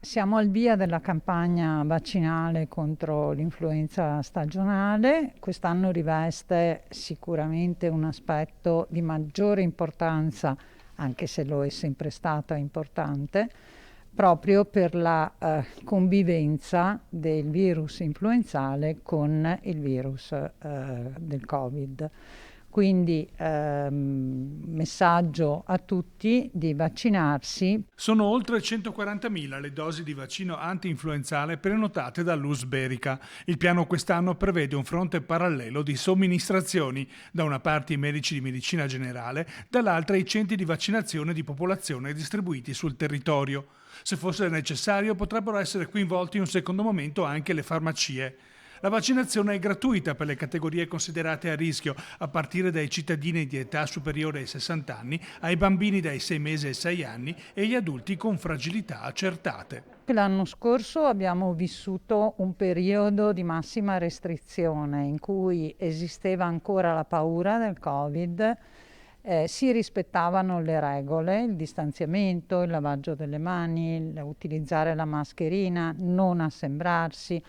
Siamo al via della campagna vaccinale contro l'influenza stagionale. Quest'anno riveste sicuramente un aspetto di maggiore importanza, anche se lo è sempre stata importante, proprio per la convivenza del virus influenzale con il virus del Covid. Quindi messaggio a tutti di vaccinarsi. Sono oltre 140.000 le dosi di vaccino anti-influenzale prenotate dall'US Berica. Il piano quest'anno prevede un fronte parallelo di somministrazioni, da una parte i medici di medicina generale, dall'altra i centri di vaccinazione di popolazione distribuiti sul territorio. Se fosse necessario potrebbero essere coinvolti in un secondo momento anche le farmacie. La vaccinazione è gratuita per le categorie considerate a rischio, a partire dai cittadini di età superiore ai 60 anni, ai bambini dai 6 mesi ai 6 anni e agli adulti con fragilità accertate. L'anno scorso abbiamo vissuto un periodo di massima restrizione in cui esisteva ancora la paura del Covid, si rispettavano le regole, il distanziamento, il lavaggio delle mani, utilizzare la mascherina, non assembrarsi.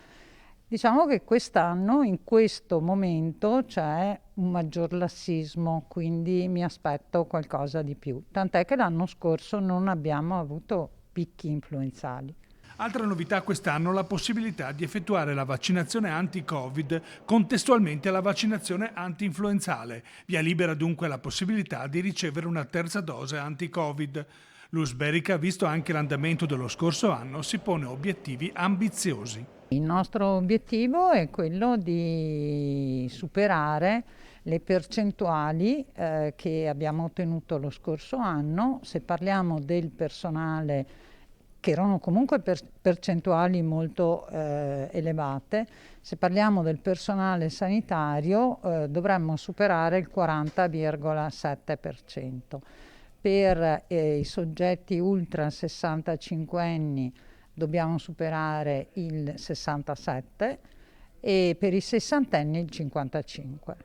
Diciamo che quest'anno, in questo momento, c'è un maggior lassismo, quindi mi aspetto qualcosa di più. Tant'è che l'anno scorso non abbiamo avuto picchi influenzali. Altra novità quest'anno, la possibilità di effettuare la vaccinazione anti-Covid contestualmente alla vaccinazione anti-influenzale. Via libera dunque la possibilità di ricevere una terza dose anti-Covid. L'US Berica, visto anche l'andamento dello scorso anno, si pone obiettivi ambiziosi. Il nostro obiettivo è quello di superare le percentuali che abbiamo ottenuto lo scorso anno. Se parliamo del personale, che erano comunque percentuali molto elevate, se parliamo del personale sanitario dovremmo superare il 40,7%. Per i soggetti ultra 65 anni dobbiamo superare il 67 e per i sessantenni il 55.